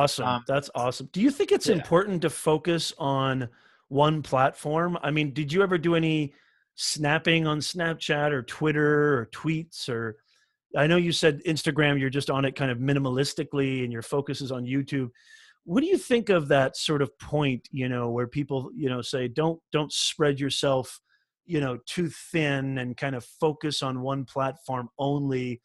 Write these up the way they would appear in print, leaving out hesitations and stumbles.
awesome. That's awesome. Do you think it's important to focus on one platform? I mean, did you ever do any snapping on Snapchat or Twitter or tweets? Or I know you said Instagram, you're just on it kind of minimalistically and your focus is on YouTube. What do you think of that sort of point, you know, where people, you know, say, don't spread yourself, you know, too thin and kind of focus on one platform only?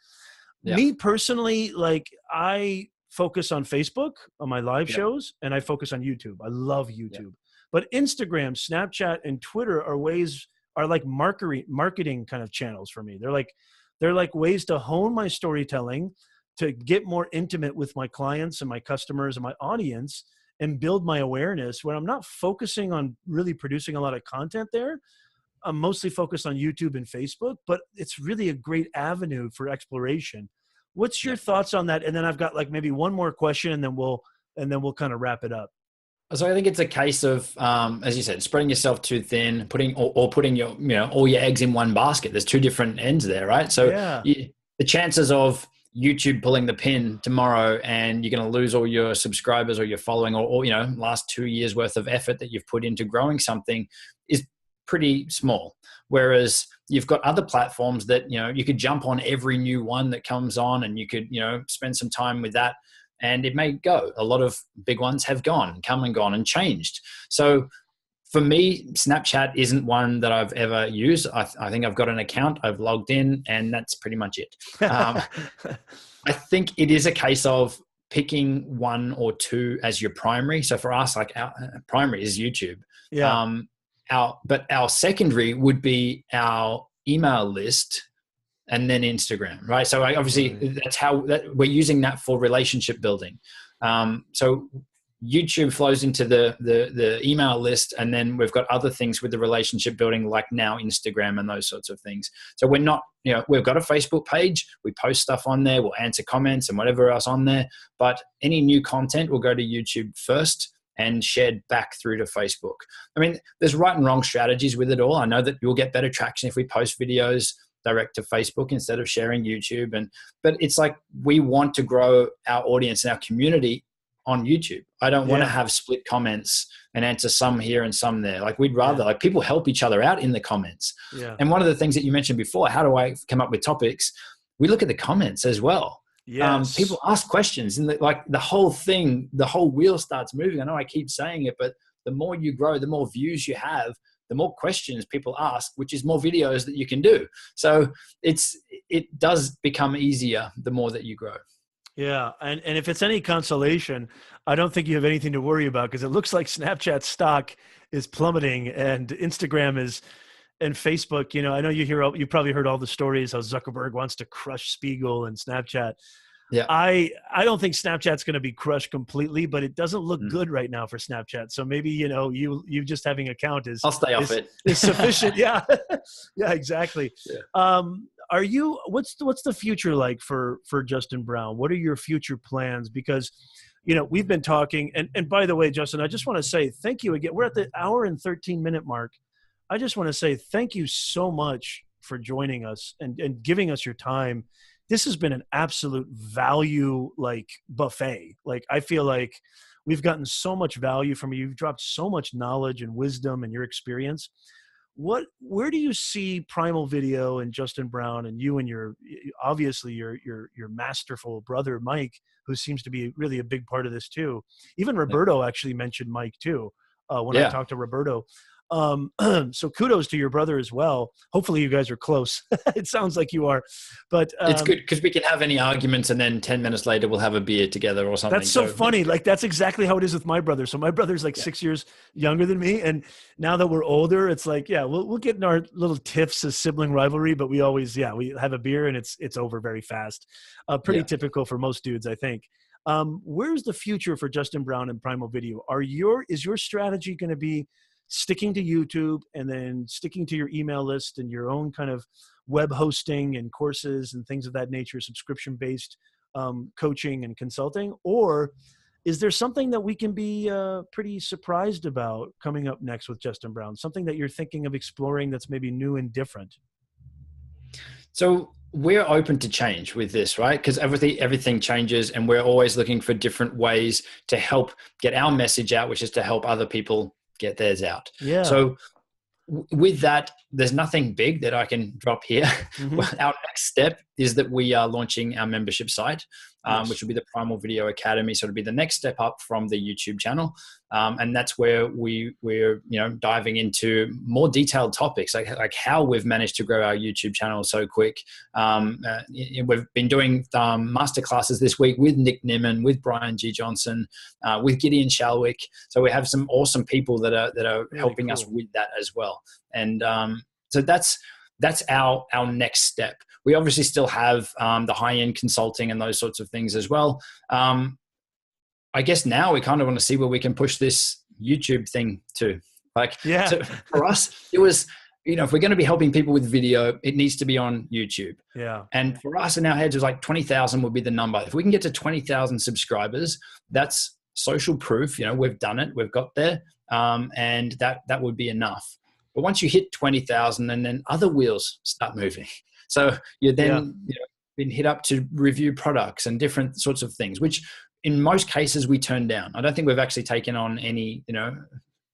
Yeah. Me personally, like I focus on Facebook on my live shows and I focus on YouTube. I love YouTube, but Instagram, Snapchat, and Twitter are like marketing kind of channels for me. They're like ways to hone my storytelling, to get more intimate with my clients and my customers and my audience and build my awareness, where I'm not focusing on really producing a lot of content there. I'm mostly focused on YouTube and Facebook, but it's really a great avenue for exploration. What's your thoughts on that? And then I've got like maybe one more question and then we'll kind of wrap it up. So I think it's a case of, as you said, spreading yourself too thin, putting your, you know, all your eggs in one basket. There's two different ends there, right? So the chances of YouTube pulling the pin tomorrow and you're going to lose all your subscribers or your following or, you know, last 2 years worth of effort that you've put into growing something is pretty small. Whereas you've got other platforms that, you know, you could jump on every new one that comes on and you could, you know, spend some time with that and it may go. A lot of big ones have come and gone and changed. So for me, Snapchat isn't one that I've ever used. I think I've got an account, I've logged in, and that's pretty much it. I think it is a case of picking one or two as your primary. So for us, like our primary is YouTube. Yeah. But our secondary would be our email list and then Instagram, right? So obviously that's how we're using that for relationship building. So YouTube flows into the email list, and then we've got other things with the relationship building, like now Instagram and those sorts of things. So we're not, you know, we've got a Facebook page, we post stuff on there, we'll answer comments and whatever else on there, but any new content will go to YouTube first and shared back through to Facebook. I mean, there's right and wrong strategies with it all. I know that you'll get better traction if we post videos direct to Facebook instead of sharing YouTube. But it's like, we want to grow our audience and our community on YouTube. I don't want to have split comments and answer some here and some there. Like we'd rather like people help each other out in the comments. Yeah. And one of the things that you mentioned before, how do I come up with topics? We look at the comments as well. Yes. People ask questions and the whole thing, the whole wheel starts moving. I know I keep saying it, but the more you grow, the more views you have, the more questions people ask, which is more videos that you can do. So it does become easier the more that you grow. Yeah. And if it's any consolation, I don't think you have anything to worry about, because it looks like Snapchat stock is plummeting and Instagram is, and Facebook, you know, I know you probably heard all the stories how Zuckerberg wants to crush Spiegel and Snapchat. Yeah. I don't think Snapchat's going to be crushed completely, but it doesn't look good right now for Snapchat. So maybe, you know, you just having an account I'll stay off it. Is sufficient. Yeah. Yeah, exactly. Yeah. What's the future like for Justin Brown? What are your future plans? Because, you know, we've been talking, and by the way, Justin, I just want to say thank you again. We're at the hour and 13-minute mark. I just want to say thank you so much for joining us and giving us your time. This has been an absolute value like buffet. Like I feel like we've gotten so much value from you. You've dropped so much knowledge and wisdom and your experience. Where do you see Primal Video and Justin Brown and you and your masterful brother Mike, who seems to be really a big part of this too? Even Roberto actually mentioned Mike too when I talked to Roberto. So kudos to your brother as well. Hopefully you guys are close. It sounds like you are, but it's good because we can have any arguments and then 10 minutes later we'll have a beer together or something. That's so funny. Like that's exactly how it is with my brother. So my brother's like 6 years younger than me. And now that we're older, it's like, we'll get in our little tiffs as sibling rivalry, but we always, we have a beer and it's over very fast. Pretty typical for most dudes, I think. Where's the future for Justin Brown and Primal Video? Is your strategy going to be sticking to YouTube and then sticking to your email list and your own kind of web hosting and courses and things of that nature, subscription-based coaching and consulting? Or is there something that we can be pretty surprised about coming up next with Justin Brown? Something that you're thinking of exploring that's maybe new and different? So we're open to change with this, right? Because everything changes, and we're always looking for different ways to help get our message out, which is to help other people get theirs out. Yeah. So with that, there's nothing big that I can drop here. Well, our next step is that we are launching our membership site, which will be the Primal Video Academy. So it'll be the next step up from the YouTube channel. And that's where we're diving into more detailed topics, like how we've managed to grow our YouTube channel so quick. We've been doing masterclasses this week with Nick Nimmin, with Brian G. Johnson, with Gideon Shalwick. So we have some awesome people that are really helping us with that as well. And so that's our next step. We obviously still have the high-end consulting and those sorts of things as well. I guess now we kind of want to see where we can push this YouTube thing to. So for us, it was, if we're going to be helping people with video, it needs to be on YouTube. Yeah. And for us in our heads, it was like 20,000 would be the number. If we can get to 20,000 subscribers, that's social proof. We've done it, we've got there, and that would be enough. But once you hit 20,000, and then other wheels start moving. So you're then been hit up to review products and different sorts of things, which in most cases we turn down. I don't think we've actually taken on any,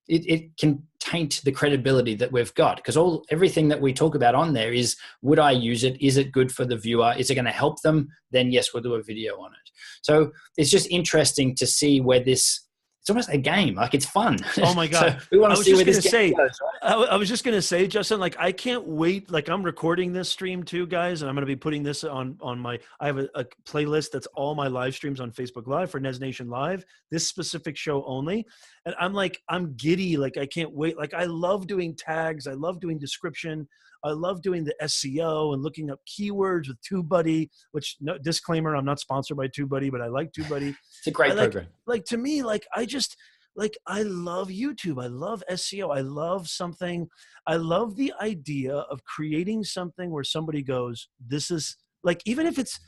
it can taint the credibility that we've got, because everything that we talk about on there is, would I use it? Is it good for the viewer? Is it going to help them? Then yes, we'll do a video on it. So it's just interesting to see where this, it's almost a game. Like, it's fun. Oh my God. So we want to see where this goes, right? I was just going to say, Justin, like, I can't wait. Like, I'm recording this stream too, guys, and I'm going to be putting this on I have a playlist that's all my live streams on Facebook Live for NEZNATION Live, this specific show only. And I'm giddy. Like, I can't wait. Like, I love doing tags. I love doing description. I love doing the SEO and looking up keywords with TubeBuddy, which, no disclaimer, I'm not sponsored by TubeBuddy, but I like TubeBuddy. It's a great program. Like, to me, like, I love YouTube. I love SEO. I love something. I love the idea of creating something where somebody goes, this is, like, even if it's,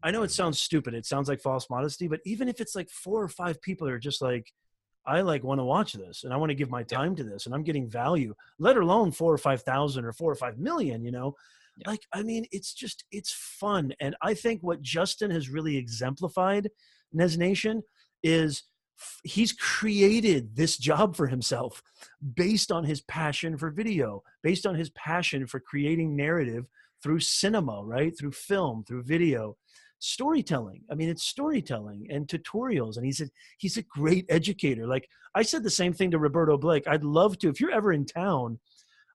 I know it sounds stupid. It sounds like false modesty, but even if it's like 4 or 5 people that are just like, I want to watch this and I want to give my time to this and I'm getting value, let alone 4 or 5,000 or 4 or 5 million, like, I mean, it's fun. And I think what Justin has really exemplified, NEZNATION, is he's created this job for himself based on his passion for video, based on his passion for creating narrative through cinema, right? Through film, through video. Storytelling. I mean, it's storytelling and tutorials. And he's a great educator. Like, I said the same thing to Roberto Blake. I'd love to, if you're ever in town,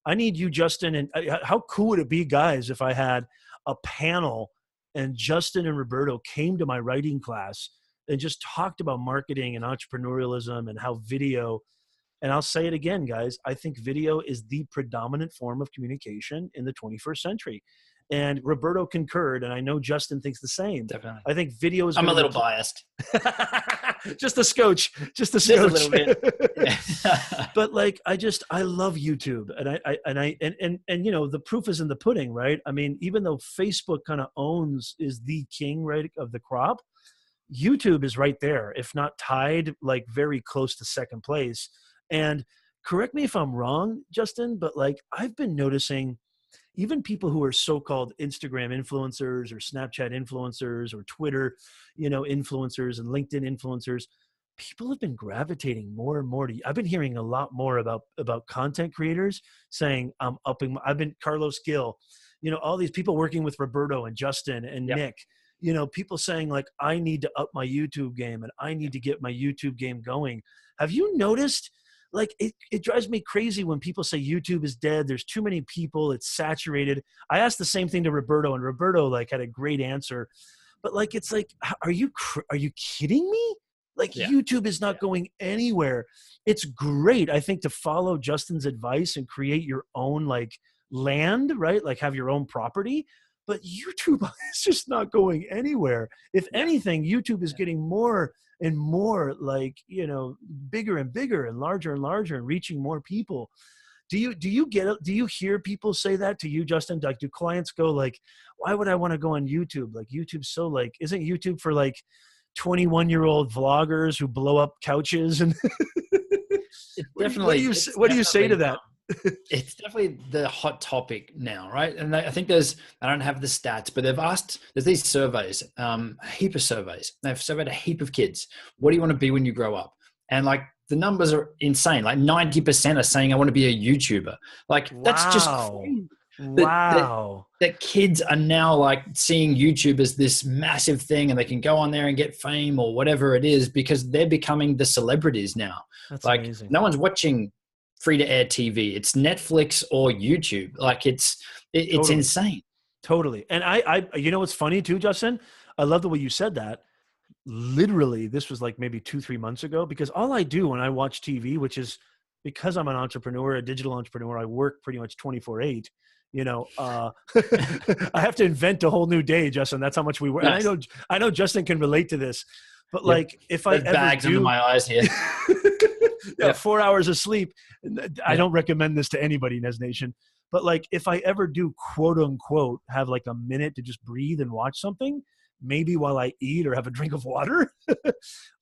I need you, Justin. And how cool would it be, guys, if I had a panel and Justin and Roberto came to my writing class and just talked about marketing and entrepreneurialism and how video, and I'll say it again, guys, I think video is the predominant form of communication in the 21st century. And Roberto concurred, and I know Justin thinks the same. Definitely. I think video is. I'm a little biased. Just a scotch. Just a little bit. But like, I love YouTube, and the proof is in the pudding, right? I mean, even though Facebook kind of is the king, right, of the crop, YouTube is right there, if not tied, like very close to second place. And correct me if I'm wrong, Justin, but like, I've been noticing even people who are so-called Instagram influencers or Snapchat influencers or Twitter, influencers and LinkedIn influencers, people have been gravitating more and more to, I've been hearing a lot more about content creators saying, I've been Carlos Gil, all these people working with Roberto and Justin and Nick, people saying like, I need to up my YouTube game and I need to get my YouTube game going. Have you noticed? Like, it drives me crazy when people say YouTube is dead. There's too many people. It's saturated. I asked the same thing to Roberto, and Roberto like had a great answer. But like, it's like, are you kidding me? Like, YouTube is not going anywhere. It's great, I think, to follow Justin's advice and create your own like land, right? Like, have your own property. But YouTube is just not going anywhere. If anything, YouTube is getting more and more like, bigger and bigger and larger and reaching more people. Do you hear people say that to you, Justin? Like, do clients go like, why would I want to go on YouTube? Like, YouTube's so like, isn't YouTube for like 21-year-old vloggers who blow up couches? And definitely, what do you say to that? It's definitely the hot topic now, right? And I think there's, I don't have the stats, but there's these surveys, a heap of surveys. They've surveyed a heap of kids. What do you want to be when you grow up? And like the numbers are insane. Like 90% are saying I want to be a YouTuber. Like that's just Wow. crazy. Wow. That kids are now like seeing YouTube as this massive thing, and they can go on there and get fame or whatever it is because they're becoming the celebrities now. That's like amazing. No one's watching free to air TV. It's Netflix or YouTube. Like it's Totally. insane. Totally. And I, you know, what's funny too, Justin? I love the way you said that. Literally, this was like maybe 2-3 months ago, because all I do when I watch TV, which is because I'm an entrepreneur, a digital entrepreneur, I work pretty much 24/8. You know, I have to invent a whole new day, Justin. That's how much we work. Nice. And I know Justin can relate to this, but like if I There's ever bags under my eyes here. yeah, 4 hours of sleep. I don't recommend this to anybody, Nez Nation. But like if I ever do quote unquote have like a minute to just breathe and watch something, maybe while I eat or have a drink of water,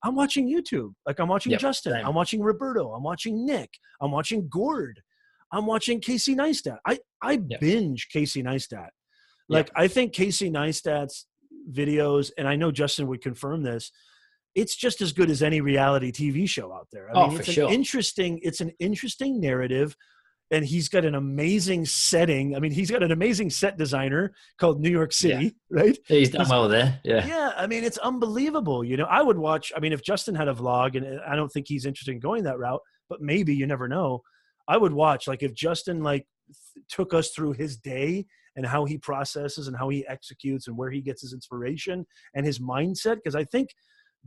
I'm watching YouTube. Like I'm watching Justin. Same. I'm watching Roberto. I'm watching Nick. I'm watching Gord. I'm watching Casey Neistat. I binge Casey Neistat. Like I think Casey Neistat's videos, and I know Justin would confirm this, it's just as good as any reality TV show out there. I mean, it's an interesting narrative, and he's got an amazing setting. I mean, he's got an amazing set designer called New York City, right? Yeah, he's done well there. Yeah. Yeah. I mean, it's unbelievable. You know, I would watch, I mean, if Justin had a vlog, and I don't think he's interested in going that route, but maybe, you never know. I would watch, like if Justin like took us through his day and how he processes and how he executes and where he gets his inspiration and his mindset. Because I think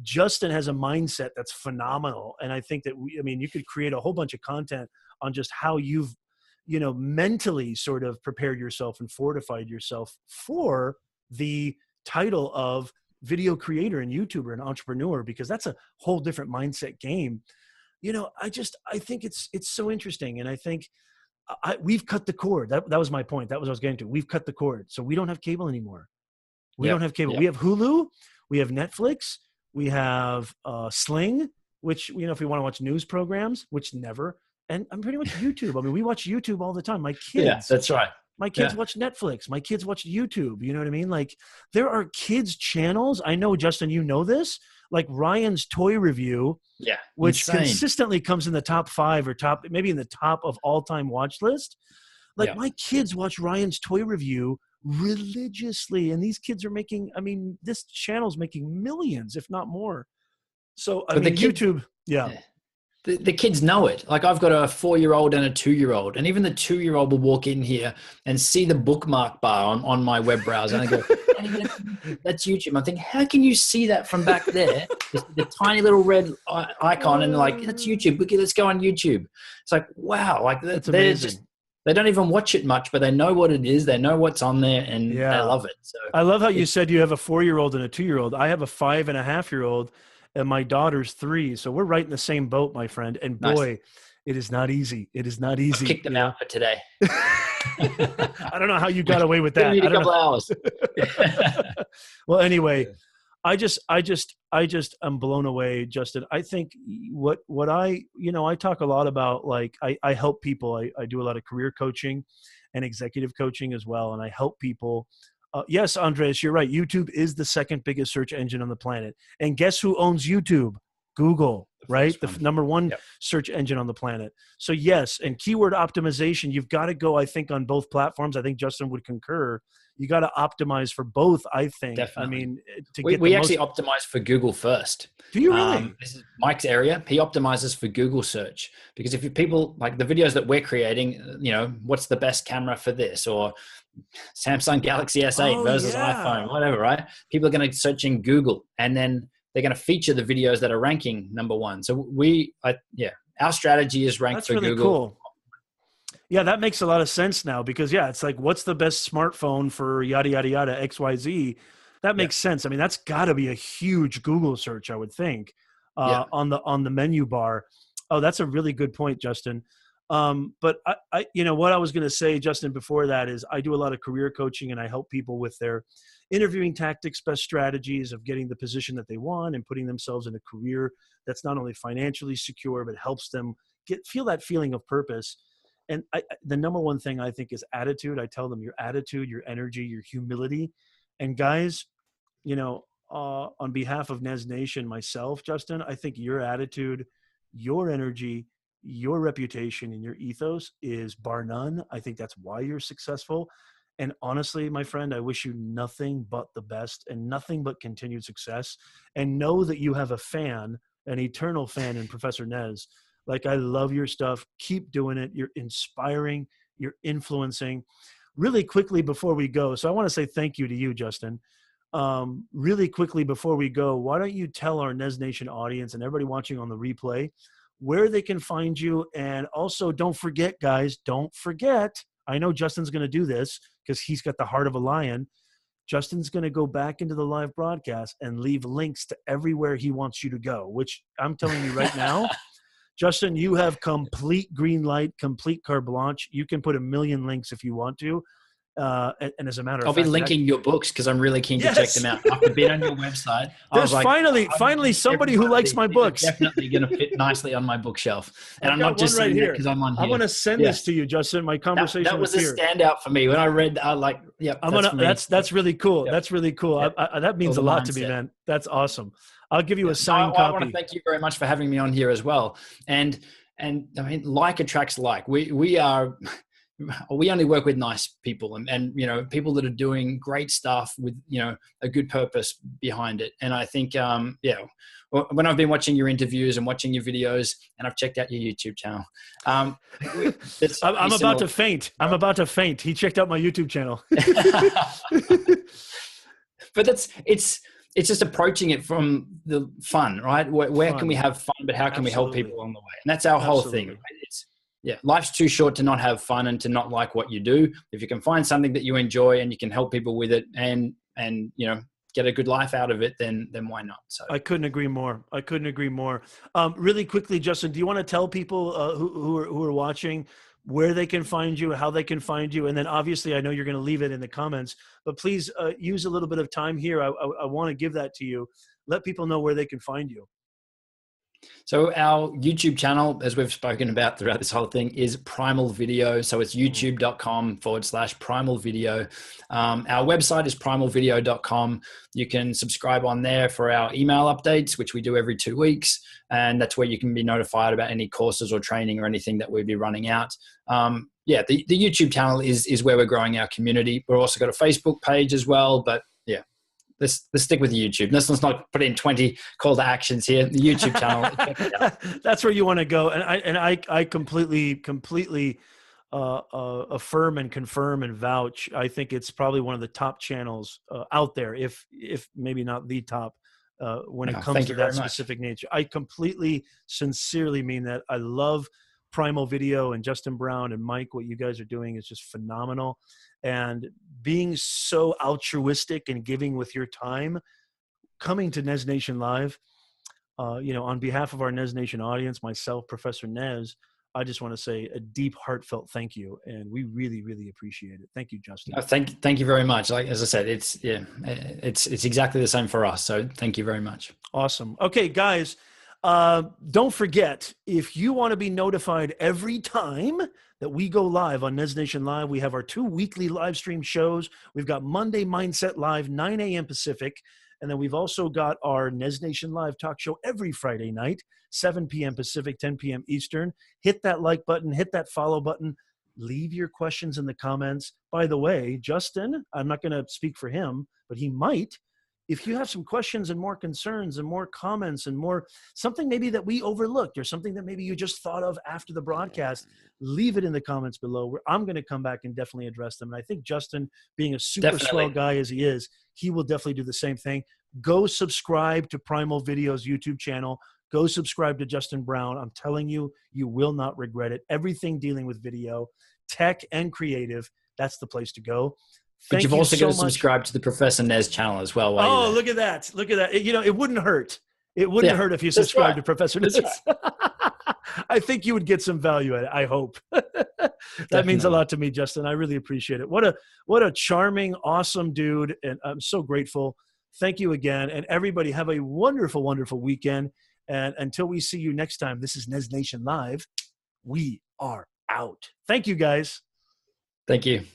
Justin has a mindset that's phenomenal. And I think that you could create a whole bunch of content on just how you've, you know, mentally sort of prepared yourself and fortified yourself for the title of video creator and YouTuber and entrepreneur, because that's a whole different mindset game. You know, I think it's so interesting. And I think we've cut the cord. That was my point. That was what I was getting to. We've cut the cord. So we don't have cable anymore. We don't have cable. We have Hulu. We have Netflix. We have Sling, which, you know, if we want to watch news programs, which never. And I'm pretty much YouTube. I mean, we watch YouTube all the time. My kids. Yeah, that's right. My kids watch Netflix. My kids watch YouTube. You know what I mean? Like there are kids channels. I know, Justin, you know this, like Ryan's Toy Review, which consistently comes in the top 5 or maybe in the top of all-time watch list. Like my kids watch Ryan's Toy Review religiously, and these kids are making, I mean, this channel's making millions, if not more. So I mean, YouTube, The kids know it. Like I've got a 4-year-old and a 2-year-old, and even the 2-year-old will walk in here and see the bookmark bar on my web browser, and I go, "That's YouTube." I'm thinking, how can you see that from back there? The tiny little red icon, and like, that's YouTube. Let's go on YouTube. It's like, wow, like that's amazing. They don't even watch it much, but they know what it is. They know what's on there, and they love it. So I love how you said you have a 4-year-old and a 2-year-old. I have a 5.5-year-old. And my daughter's 3. So we're right in the same boat, my friend. And boy, it is not easy. It is not easy. I've kicked them out for today. I don't know how you got away with that. I need a couple hours. Well, anyway, I just am blown away, Justin. I think what I talk a lot about, like I help people. I do a lot of career coaching and executive coaching as well. And I help people. Yes, Andres, you're right. YouTube is the second biggest search engine on the planet. And guess who owns YouTube? Google, right? The number 1 search engine on the planet. So yes, and keyword optimization, you've got to go, I think, on both platforms. I think Justin would concur. You got to optimize for both, I think. Definitely. I mean, we actually optimize for Google first. Do you really? This is Mike's area. He optimizes for Google search, because if people like the videos that we're creating, you know, what's the best camera for this, or Samsung Galaxy S8 versus iPhone, whatever, right? People are going to search in Google, and then they're going to feature the videos that are ranking number 1. So our strategy is ranked for Google. Cool. Yeah, that makes a lot of sense now, because it's like, what's the best smartphone for yada, yada, yada, XYZ. That makes sense. I mean, that's got to be a huge Google search, I would think, on the menu bar. Oh, that's a really good point, Justin. But I what I was going to say, Justin, before that is I do a lot of career coaching, and I help people with their interviewing tactics, best strategies of getting the position that they want and putting themselves in a career that's not only financially secure, but helps them feel that feeling of purpose. And the number one thing I think is attitude. I tell them your attitude, your energy, your humility. And guys, you know, on behalf of Nez Nation, myself, Justin, I think your attitude, your energy, your reputation, and your ethos is bar none. I think that's why you're successful. And honestly, my friend, I wish you nothing but the best and nothing but continued success. And know that you have a fan, an eternal fan in Professor Nez. Like, I love your stuff. Keep doing it. You're inspiring. You're influencing. Really quickly before we go, so I want to say thank you to you, Justin. Really quickly before we go, why don't you tell our Nez Nation audience and everybody watching on the replay where they can find you? And also, don't forget, guys, don't forget, I know Justin's going to do this because he's got the heart of a lion. Justin's going to go back into the live broadcast and leave links to everywhere he wants you to go, which I'm telling you right now, Justin, you have complete green light, complete carte blanche. You can put a million links if you want to. And as a matter of fact, I'll be linking your books because I'm really keen to check them out. After being on your website, there's finally somebody who likes my books. Definitely going to fit nicely on my my bookshelf. And I'm not just right saying here that because I'm on here. I'm going to send this to you, Justin. My conversation that was with a standout for me when I read. That's really cool. Yep. That's really cool. Yep. That means a lot to me, man. That's awesome. I'll give you a signed copy. I want to thank you very much for having me on here as well. And I mean, like attracts like. We only work with nice people and you know, people that are doing great stuff with, you know, a good purpose behind it. And I think, when I've been watching your interviews and watching your videos, and I've checked out your YouTube channel, I'm about to faint. I'm about to faint. He checked out my YouTube channel. But it's just approaching it from the fun, right? Where can we have fun, but how can we help people along the way? And that's our whole thing. Right? Life's too short to not have fun and to not like what you do. If you can find something that you enjoy and you can help people with it and you know, get a good life out of it, then why not? So I couldn't agree more. Really quickly, Justin, do you want to tell people who are watching where they can find you, how they can find you? And then obviously I know you're going to leave it in the comments, but please use a little bit of time here. I want to give that to you. Let people know where they can find you. So our YouTube channel, as we've spoken about throughout this whole thing, is Primal Video. So it's youtube.com/Primal Video. Our website is primalvideo.com. You can subscribe on there for our email updates, which we do every 2 weeks. And that's where you can be notified about any courses or training or anything that we'll be running out. The YouTube channel is where we're growing our community. We've also got a Facebook page as well, but let's stick with YouTube. Let's not put in 20 call to actions here. The YouTube channel. That's where you want to go. And I completely affirm and confirm and vouch. I think it's probably one of the top channels out there, if maybe not the top, when it comes to that specific nature. I completely, sincerely mean that. I love Primal Video and Justin Brown and Mike. What you guys are doing is just phenomenal. And being so altruistic and giving with your time, coming to Nez Nation Live, on behalf of our Nez Nation audience, myself, Professor Nez, I just want to say a deep, heartfelt thank you. And we really, really appreciate it. Thank you, Justin. Thank you very much. Like, as I said, it's exactly the same for us. So thank you very much. Awesome. Okay, guys. Don't forget, if you want to be notified every time that we go live on Nez Nation Live, we have our 2 weekly live stream shows. We've got Monday Mindset Live, 9 a.m. Pacific. And then we've also got our Nez Nation Live talk show every Friday night, 7 p.m. Pacific, 10 p.m. Eastern. Hit that like button, hit that follow button. Leave your questions in the comments. By the way, Justin, I'm not going to speak for him, but he might. If you have some questions and more concerns and more comments and more something maybe that we overlooked or something that maybe you just thought of after the broadcast, leave it in the comments below where I'm going to come back and definitely address them. And I think Justin, being a super swell guy as he is, he will definitely do the same thing. Go subscribe to Primal Video's YouTube channel. Go subscribe to Justin Brown. I'm telling you, you will not regret it. Everything dealing with video, tech, and creative, that's the place to go. But you've also got to subscribe to the Professor Nez channel as well. Oh, look at that. Look at that. It wouldn't hurt. It wouldn't hurt if you subscribed to Professor Nez. I think you would get some value at it. I hope. That means a lot to me, Justin. I really appreciate it. What a charming, awesome dude. And I'm so grateful. Thank you again. And everybody have a wonderful, wonderful weekend. And until we see you next time, this is Nez Nation Live. We are out. Thank you, guys. Thank you.